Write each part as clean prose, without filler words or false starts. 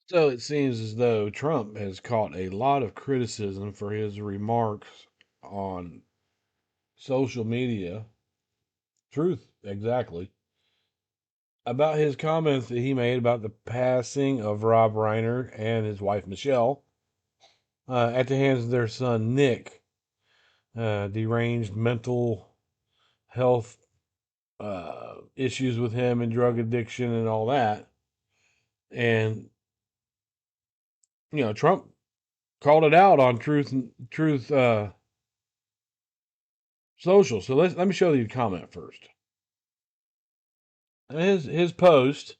So it seems as though Trump has caught a lot of criticism for his remarks on social media. Truth, exactly. About his comments that he made about the passing of Rob Reiner and his wife Michelle at the hands of their son Nick. Deranged mental health issues with him and drug addiction and all that. And, Trump called it out on Truth Social. So let me show you the comment first. His post,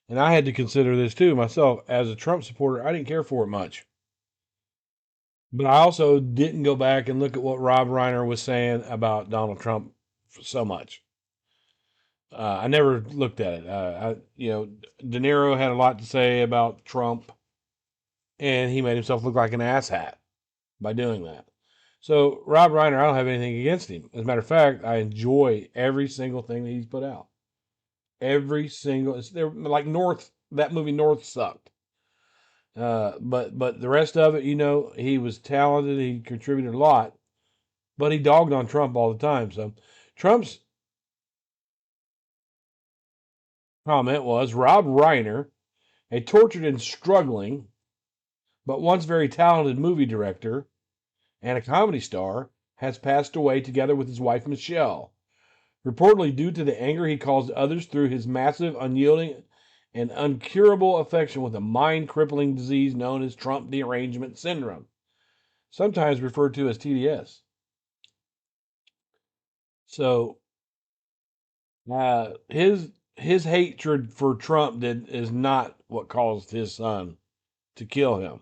and I had to consider this too myself as a Trump supporter. I didn't care for it much, but I also didn't go back and look at what Rob Reiner was saying about Donald Trump so much. I never looked at it. De Niro had a lot to say about Trump, and he made himself look like an asshat by doing that. So Rob Reiner, I don't have anything against him. As a matter of fact, I enjoy every single thing that he's put out. Every single, they're like North. That movie North sucked. But the rest of it, he was talented. He contributed a lot, but he dogged on Trump all the time. So Trump's comment was Rob Reiner, a tortured and struggling, but once very talented movie director and a comedy star, has passed away together with his wife Michelle, reportedly due to the anger he caused others through his massive, unyielding, and uncurable affection with a mind-crippling disease known as Trump derangement syndrome, sometimes referred to as TDS. So, his hatred for Trump is not what caused his son to kill him.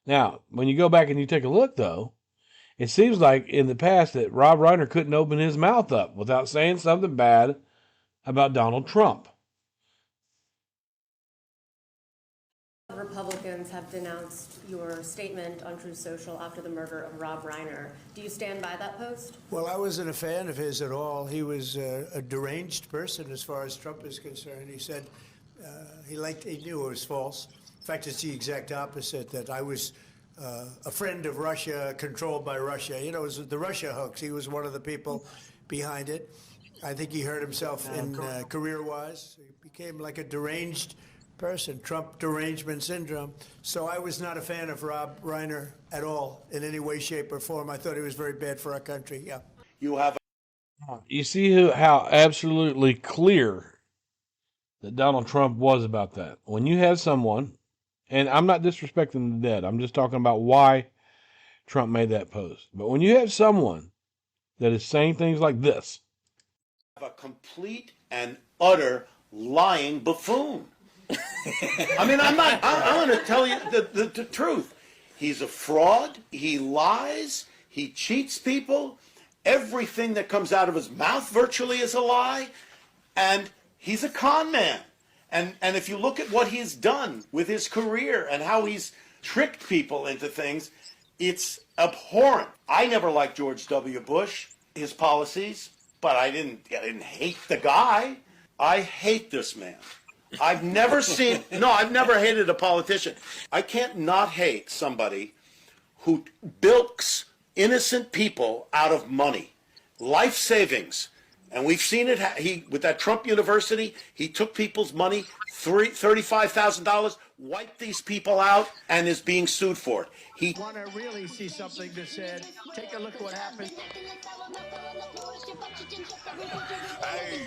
Now, when you go back and you take a look, though, it seems like in the past that Rob Reiner couldn't open his mouth up without saying something bad about Donald Trump. Republicans have denounced your statement on Truth Social after the murder of Rob Reiner. Do you stand by that post? Well, I wasn't a fan of his at all. He was a deranged person as far as Trump is concerned. He said he knew it was false. In fact, it's the exact opposite, that I was a friend of Russia, controlled by Russia. It was the Russia hoax. He was one of the people behind it. I think he hurt himself in career-wise. He became like a deranged person, Trump derangement syndrome. So I was not a fan of Rob Reiner at all in any way, shape, or form. I thought he was very bad for our country. Yeah. You see how absolutely clear that Donald Trump was about that. When you have someone, and I'm not disrespecting the dead, I'm just talking about why Trump made that post. But when you have someone that is saying things like this, a complete and utter lying buffoon. I mean, I'm going to tell you the truth. He's a fraud. He lies. He cheats people. Everything that comes out of his mouth virtually is a lie. And he's a con man. And if you look at what he's done with his career and how he's tricked people into things, it's abhorrent. I never liked George W. Bush, his policies, but I didn't hate the guy. I hate this man. I've never hated a politician. I can't not hate somebody who bilks innocent people out of money, life savings. And we've seen it. With that Trump University, he took people's money, $35,000, wiped these people out, and is being sued for it. He Want to really see something that said, take a look what happened. Hey.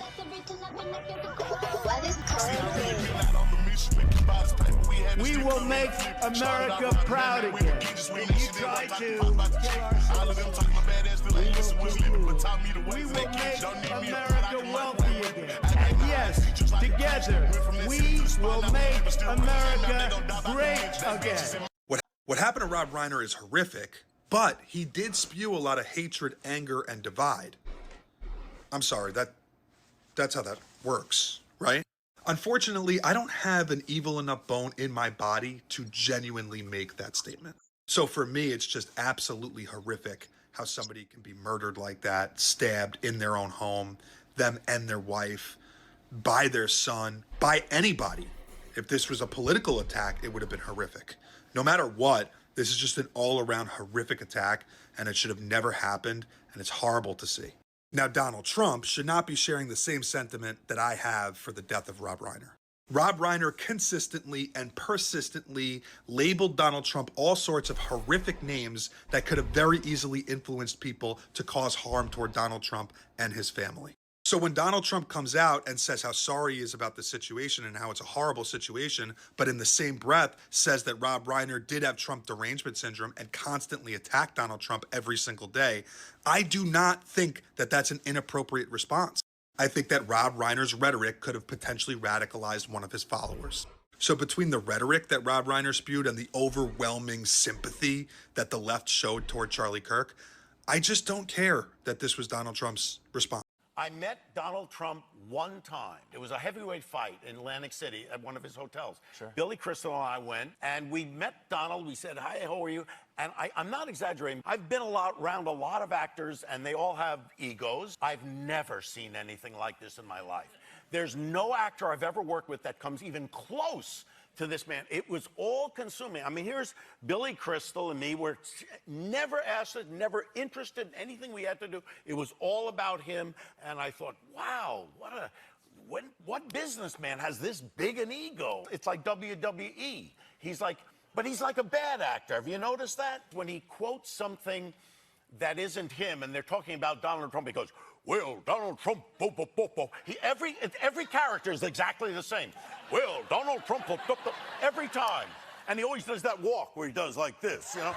We will make America proud again. When you try to we will make America wealthy again. And yes, together, we will make America great again. What happened to Rob Reiner is horrific, but he did spew a lot of hatred, anger, and divide. I'm sorry, that's how that works, right? Unfortunately, I don't have an evil enough bone in my body to genuinely make that statement. So for me, it's just absolutely horrific how somebody can be murdered like that, stabbed in their own home, them and their wife, by their son, by anybody. If this was a political attack, it would have been horrific. No matter what, this is just an all-around horrific attack, and it should have never happened, and it's horrible to see. Now, Donald Trump should not be sharing the same sentiment that I have for the death of Rob Reiner. Rob Reiner consistently and persistently labeled Donald Trump all sorts of horrific names that could have very easily influenced people to cause harm toward Donald Trump and his family. So when Donald Trump comes out and says how sorry he is about the situation and how it's a horrible situation, but in the same breath says that Rob Reiner did have Trump derangement syndrome and constantly attacked Donald Trump every single day, I do not think that that's an inappropriate response. I think that Rob Reiner's rhetoric could have potentially radicalized one of his followers. So between the rhetoric that Rob Reiner spewed and the overwhelming sympathy that the left showed toward Charlie Kirk, I just don't care that this was Donald Trump's response. I met Donald Trump one time. It was a heavyweight fight in Atlantic City at one of his hotels. Sure. Billy Crystal and I went, and we met Donald. We said, hi, how are you? And I'm not exaggerating. I've been around a lot of actors, and they all have egos. I've never seen anything like this in my life. There's no actor I've ever worked with that comes even close to this man. It was all consuming. I mean, here's Billy Crystal and me. We're never asked, never interested in anything we had to do. It was all about him. And I thought, wow, what businessman has this big an ego? It's like WWE. But he's like a bad actor. Have you noticed that? When he quotes something that isn't him, and they're talking about Donald Trump, he goes, well, Donald Trump, bo, bo, bo, bo. Every character is exactly the same. Well, Donald Trump, bo, bo, bo, every time. And he always does that walk where he does like this, you know?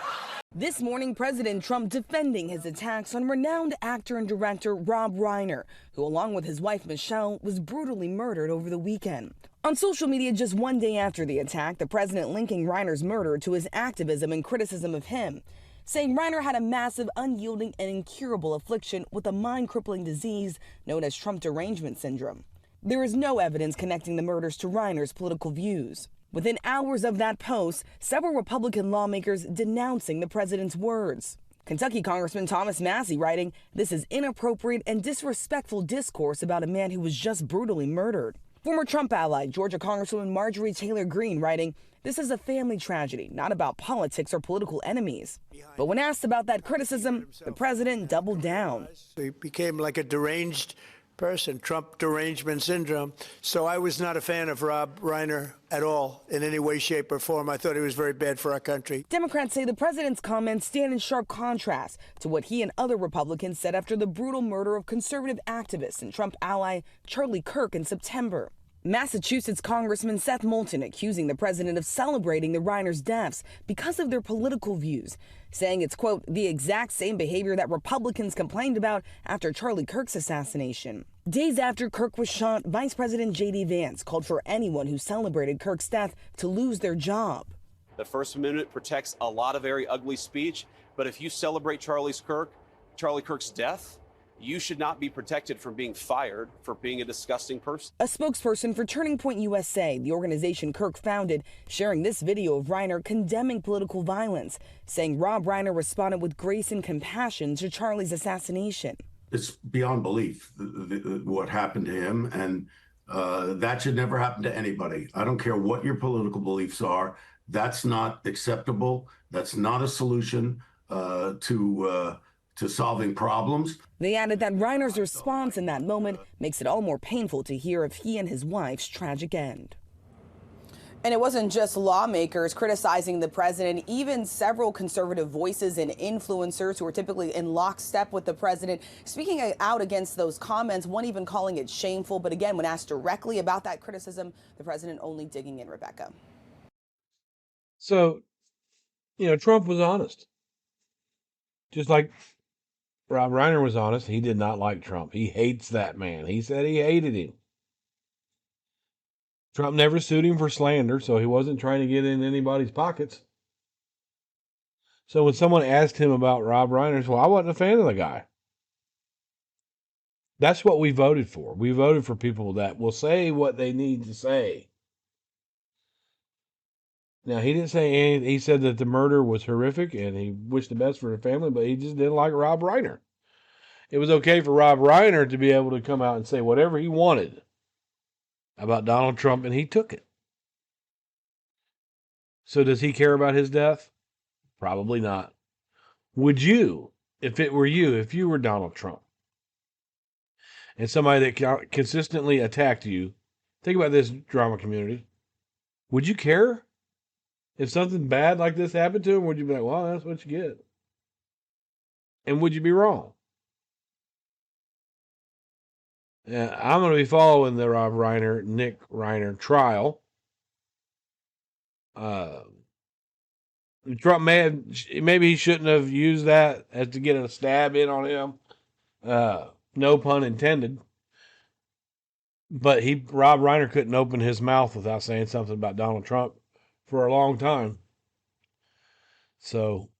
This morning, President Trump defending his attacks on renowned actor and director Rob Reiner, who, along with his wife Michelle, was brutally murdered over the weekend. On social media just one day after the attack, the president linking Reiner's murder to his activism and criticism of him, saying Reiner had a massive, unyielding, and incurable affliction with a mind-crippling disease known as Trump derangement syndrome. There is no evidence connecting the murders to Reiner's political views. Within hours of that post, several Republican lawmakers denouncing the president's words. Kentucky Congressman Thomas Massie writing, "This is inappropriate and disrespectful discourse about a man who was just brutally murdered." Former Trump ally Georgia Congresswoman Marjorie Taylor Greene writing, "This is a family tragedy, not about politics or political enemies." But when asked about that criticism, the president doubled down. He became like a deranged person, Trump derangement syndrome. So I was not a fan of Rob Reiner at all in any way, shape, or form. I thought he was very bad for our country. Democrats say the president's comments stand in sharp contrast to what he and other Republicans said after the brutal murder of conservative activist and Trump ally Charlie Kirk in September. Massachusetts Congressman Seth Moulton accusing the president of celebrating the Reiner's deaths because of their political views, saying it's, quote, the exact same behavior that Republicans complained about after Charlie Kirk's assassination. Days after Kirk was shot, Vice President J.D. Vance called for anyone who celebrated Kirk's death to lose their job. The First Amendment protects a lot of very ugly speech, but if you celebrate Charlie Kirk's death, you should not be protected from being fired for being a disgusting person. A spokesperson for Turning Point USA, the organization Kirk founded, sharing this video of Reiner condemning political violence, saying Rob Reiner responded with grace and compassion to Charlie's assassination. It's beyond belief what happened to him, and that should never happen to anybody. I don't care what your political beliefs are. That's not acceptable. That's not a solution to solving problems. They added that Reiner's response in that moment makes it all more painful to hear of he and his wife's tragic end. And it wasn't just lawmakers criticizing the president. Even several conservative voices and influencers who are typically in lockstep with the president speaking out against those comments, one even calling it shameful. But again, when asked directly about that criticism, the president only digging in, Rebecca. So, Trump was honest. Just like Rob Reiner was honest, he did not like Trump. He hates that man. He said he hated him. Trump never sued him for slander, so he wasn't trying to get in anybody's pockets. So when someone asked him about Rob Reiner, he said, well, I wasn't a fan of the guy. That's what we voted for. We voted for people that will say what they need to say. Now, he didn't say anything. He said that the murder was horrific and he wished the best for the family, but he just didn't like Rob Reiner. It was okay for Rob Reiner to be able to come out and say whatever he wanted about Donald Trump, and he took it. So does he care about his death? Probably not. Would you, if it were you, if you were Donald Trump, and somebody that consistently attacked you, think about this, drama community. Would you care if something bad like this happened to him? Would you be like, well, that's what you get? And would you be wrong? I'm going to be following the Nick Reiner trial. Trump maybe he shouldn't have used that as to get a stab in on him. No pun intended. But Rob Reiner couldn't open his mouth without saying something about Donald Trump for a long time. So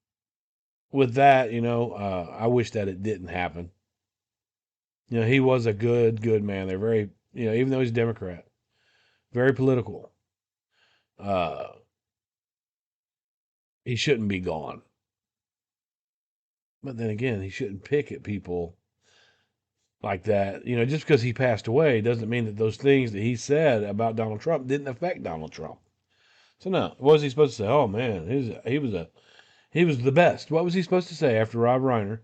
with that, I wish that it didn't happen. He was a good man. They're very, even though he's a Democrat, very political. He shouldn't be gone. But then again, he shouldn't pick at people like that. Just because he passed away doesn't mean that those things that he said about Donald Trump didn't affect Donald Trump. So no, what was he supposed to say? Oh man, he was the best. What was he supposed to say after Rob Reiner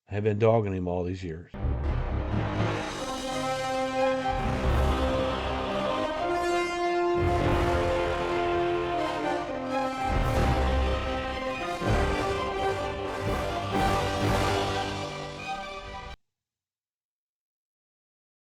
had been dogging him all these years?